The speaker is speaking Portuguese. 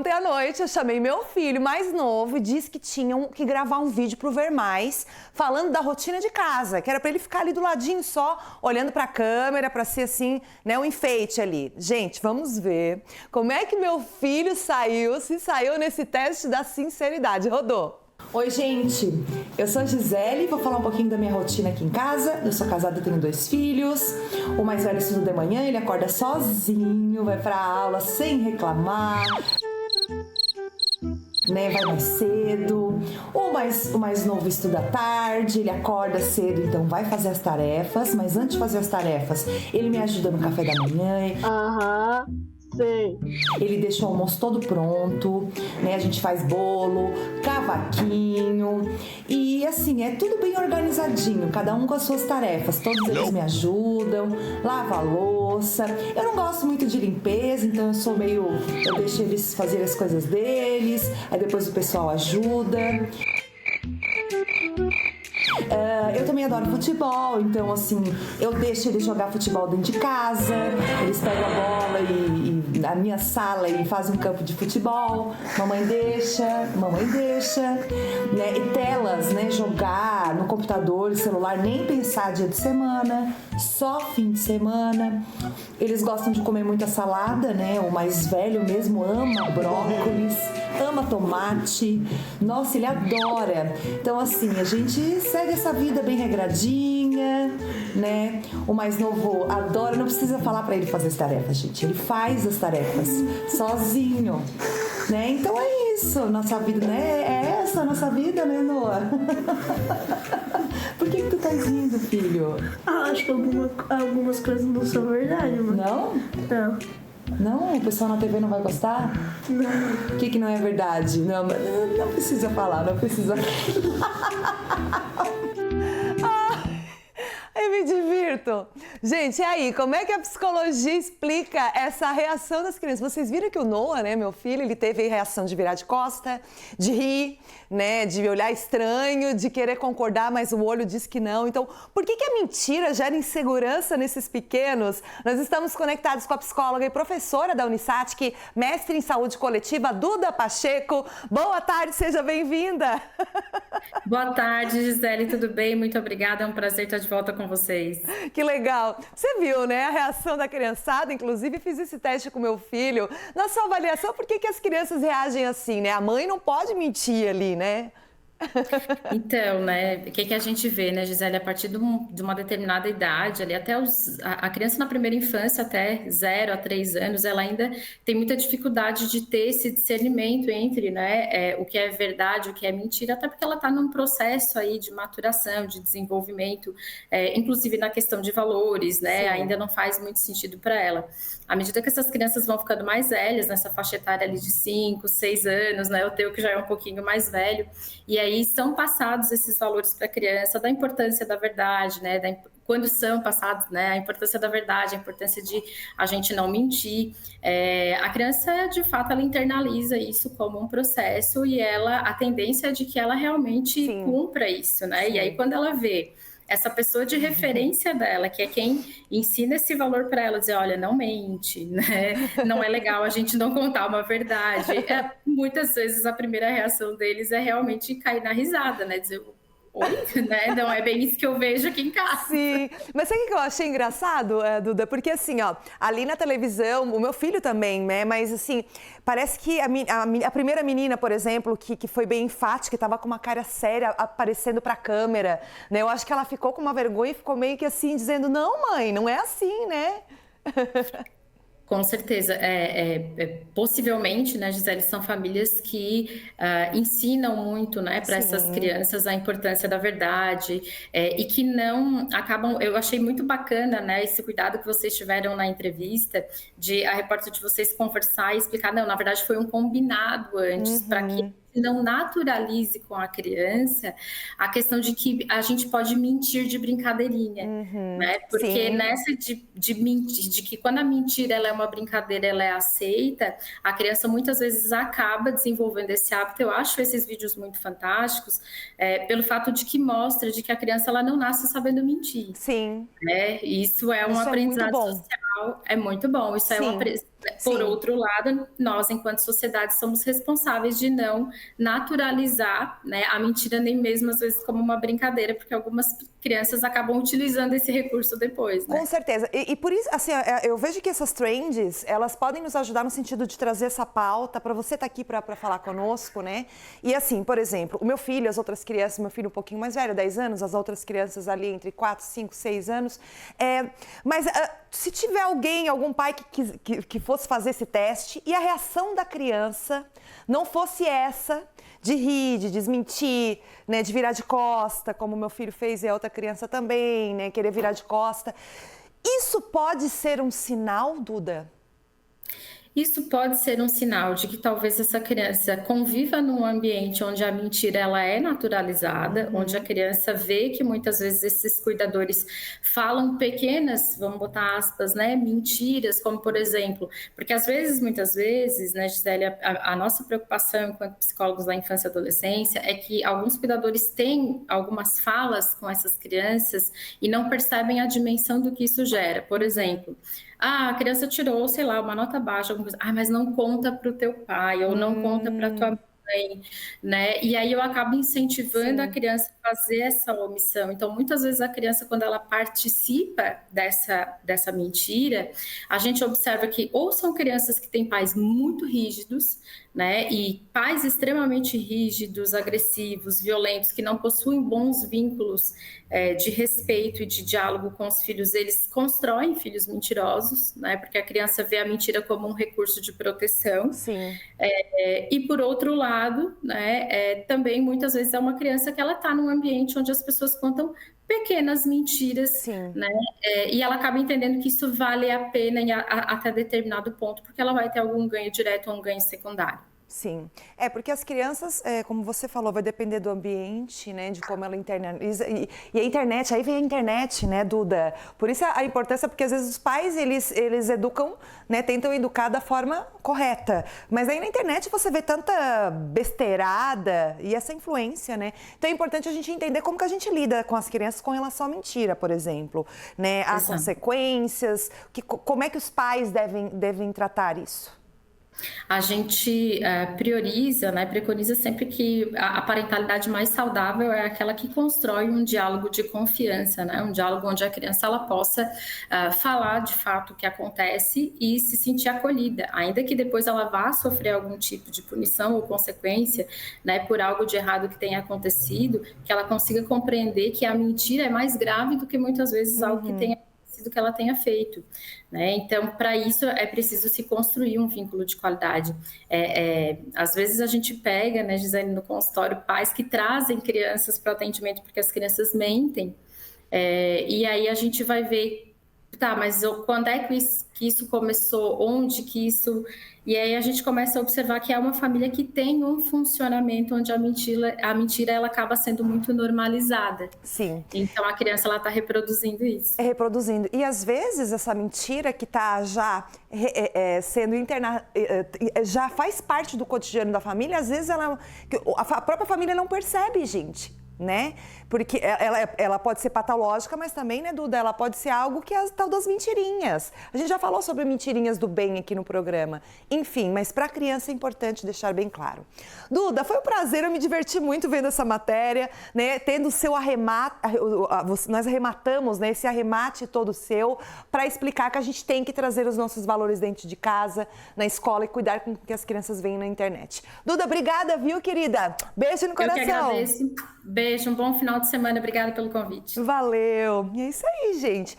Ontem à noite eu chamei meu filho mais novo e disse que tinham que gravar um vídeo pro Ver Mais, falando da rotina de casa, que era para ele ficar ali do ladinho só, olhando para a câmera, para ser assim, né, um enfeite ali. Gente, vamos ver como é que meu filho se saiu nesse teste da sinceridade. Rodou. Oi, gente, eu sou a Gisele, vou falar um pouquinho da minha rotina aqui em casa. Eu sou casada e tenho 2 filhos. O mais velho estuda de manhã, ele acorda sozinho, vai pra aula sem reclamar, né, vai mais cedo. O mais novo estuda à tarde, ele acorda cedo, então vai fazer as tarefas. Mas antes de fazer as tarefas, ele me ajuda no café da manhã. Sim. Ele deixa o almoço todo pronto, né? A gente faz bolo, cavaquinho e assim, é tudo bem organizadinho, cada um com as suas tarefas. Todos eles me ajudam, lava a louça. Eu não gosto muito de limpeza, então eu deixo eles fazerem as coisas deles, aí depois o pessoal ajuda. Eu também adoro futebol, então assim, eu deixo eles jogar futebol dentro de casa, eles pegam a bola e na minha sala e fazem um campo de futebol, mamãe deixa, né? E telas, né? Jogar no computador, celular, nem pensar dia de semana, só fim de semana. Eles gostam de comer muita salada, né? O mais velho mesmo ama brócolis, ama tomate, nossa, ele adora. Então assim, a gente segue essa vida bem regradinha, né? O mais novo adora, não precisa falar pra ele fazer as tarefas, gente. Ele faz as tarefas sozinho, né? Então é isso, nossa vida, né? É essa a nossa vida, né, Noah? Por que tu tá rindo, filho? Acho que algumas coisas não são verdade, mano. Não? Não. Não? O pessoal na TV não vai gostar? Não. O que não é verdade? Não precisa falar, não precisa. Eu me divirto. Gente, e aí, como é que a psicologia explica essa reação das crianças? Vocês viram que o Noah, né, meu filho, ele teve reação de virar de costa, de rir, né, de olhar estranho, de querer concordar, mas o olho diz que não. Então, por que a mentira gera insegurança nesses pequenos? Nós estamos conectados com a psicóloga e professora da Unisatc, mestre em saúde coletiva, Duda Pacheco. Boa tarde, seja bem-vinda. Boa tarde, Gisele, tudo bem? Muito obrigada, é um prazer estar de volta com vocês. Que legal. Você viu, né, a reação da criançada, inclusive fiz esse teste com meu filho. Na sua avaliação, por que as crianças reagem assim, né? A mãe não pode mentir ali, né? Então, né, o que a gente vê, né, Gisele, a partir de uma determinada idade, ali até a criança na primeira infância, até 0 a 3 anos, ela ainda tem muita dificuldade de ter esse discernimento entre, né, o que é verdade, o que é mentira, até porque ela está num processo aí de maturação, de desenvolvimento, inclusive na questão de valores, né, ainda não faz muito sentido para ela. À medida que essas crianças vão ficando mais velhas, nessa faixa etária ali de 5, 6 anos, né, o teu que já é um pouquinho mais velho, e aí são passados esses valores para a criança, da importância da verdade, né, quando são passados, né, a importância da verdade, a importância de a gente não mentir. A criança, de fato, ela internaliza isso como um processo e a tendência é de que ela realmente cumpra isso, né, e aí quando ela vê essa pessoa de referência dela, que é quem ensina esse valor para ela, dizer, olha, não mente, né? Não é legal a gente não contar uma verdade. Muitas vezes a primeira reação deles é realmente cair na risada, né? Dizer, oi, né? Não é bem isso que eu vejo aqui em casa. Sim, mas sabe o que eu achei engraçado, Duda? Porque assim, ó, ali na televisão, o meu filho também, né? Mas assim, parece que a primeira menina, por exemplo, que foi bem enfática, estava com uma cara séria aparecendo pra câmera, né? Eu acho que ela ficou com uma vergonha e ficou meio que assim, dizendo, não, mãe, não é assim, né? Com certeza, possivelmente, né, Gisele, são famílias que ensinam muito, né, para essas crianças a importância da verdade e que não acabam. Eu achei muito bacana, né, esse cuidado que vocês tiveram na entrevista de a repórter de vocês conversar e explicar. Não, na verdade foi um combinado antes para que não naturalize com a criança a questão de que a gente pode mentir de brincadeirinha, né? Porque nessa de mentir, de que quando a mentira ela é uma brincadeira, ela é aceita, a criança muitas vezes acaba desenvolvendo esse hábito. Eu acho esses vídeos muito fantásticos, pelo fato de que mostra de que a criança ela não nasce sabendo mentir. Sim. Isso é um aprendizado social, é muito bom. Isso é um Por Sim. outro lado, nós, enquanto sociedade, somos responsáveis de não naturalizar, né, a mentira nem mesmo às vezes como uma brincadeira, porque algumas crianças acabam utilizando esse recurso depois, né? Com certeza. E por isso, assim, eu vejo que essas trends, elas podem nos ajudar no sentido de trazer essa pauta para você estar aqui para falar conosco, né? E assim, por exemplo, o meu filho, as outras crianças, meu filho um pouquinho mais velho, 10 anos, as outras crianças ali entre 4, 5, 6 anos. Mas se tiver algum pai que fosse fazer esse teste e a reação da criança não fosse essa de rir, de desmentir, né, de virar de costa, como meu filho fez e a outra criança também, né, querer virar de costa. Isso pode ser um sinal, Duda? Isso pode ser um sinal de que talvez essa criança conviva num ambiente onde a mentira ela é naturalizada, onde a criança vê que muitas vezes esses cuidadores falam pequenas, vamos botar aspas, né, mentiras, como por exemplo, porque muitas vezes, né, Gisele, a nossa preocupação enquanto psicólogos da infância e adolescência é que alguns cuidadores têm algumas falas com essas crianças e não percebem a dimensão do que isso gera. Por exemplo, a criança tirou, sei lá, uma nota baixa, alguma coisa. Mas não conta para o teu pai, ou não conta para tua mãe, né? E aí eu acabo incentivando a criança a fazer essa omissão. Então, muitas vezes a criança, quando ela participa dessa mentira, a gente observa que ou são crianças que têm pais muito rígidos, né? E pais extremamente rígidos, agressivos, violentos, que não possuem bons vínculos de respeito e de diálogo com os filhos, eles constroem filhos mentirosos, né? Porque a criança vê a mentira como um recurso de proteção. Sim. E por outro lado, né, também muitas vezes é uma criança que ela está num ambiente onde as pessoas contam pequenas mentiras, Sim. né? E ela acaba entendendo que isso vale a pena até determinado ponto, porque ela vai ter algum ganho direto ou um ganho secundário. Sim, porque as crianças, como você falou, vai depender do ambiente, né, de como ela internaliza, e a internet, aí vem a internet, né, Duda? Por isso a importância, porque às vezes os pais, eles educam, né, tentam educar da forma correta, mas aí na internet você vê tanta besteirada e essa influência, né? Então é importante a gente entender como que a gente lida com as crianças com relação à mentira, por exemplo, né, as consequências, como é que os pais devem tratar isso? A gente prioriza, né, preconiza sempre que a parentalidade mais saudável é aquela que constrói um diálogo de confiança, né, um diálogo onde a criança ela possa falar de fato o que acontece e se sentir acolhida, ainda que depois ela vá sofrer algum tipo de punição ou consequência, né, por algo de errado que tenha acontecido, que ela consiga compreender que a mentira é mais grave do que muitas vezes algo que tenha que ela tenha feito, né? Então, para isso é preciso se construir um vínculo de qualidade. Às vezes a gente pega, né, Gisele, no consultório, pais que trazem crianças para o atendimento porque as crianças mentem, e aí a gente vai ver, tá, mas quando é que isso começou? Onde que isso... E aí a gente começa a observar que é uma família que tem um funcionamento onde a mentira ela acaba sendo muito normalizada. Sim. Então a criança ela está reproduzindo isso. Reproduzindo. E às vezes essa mentira que está já sendo internada, já faz parte do cotidiano da família, às vezes a própria família não percebe, gente. Né? Porque ela pode ser patológica, mas também, né, Duda, ela pode ser algo que é a tal das mentirinhas. A gente já falou sobre mentirinhas do bem aqui no programa. Enfim, mas para a criança é importante deixar bem claro. Duda, foi um prazer, eu me diverti muito vendo essa matéria, né, tendo o seu arremate, nós arrematamos, né, esse arremate todo seu, para explicar que a gente tem que trazer os nossos valores dentro de casa, na escola e cuidar com o que as crianças veem na internet. Duda, obrigada, viu, querida? Beijo no coração. Eu que agradeço. Beijo, um bom final de semana. Obrigada pelo convite. Valeu. E é isso aí, gente.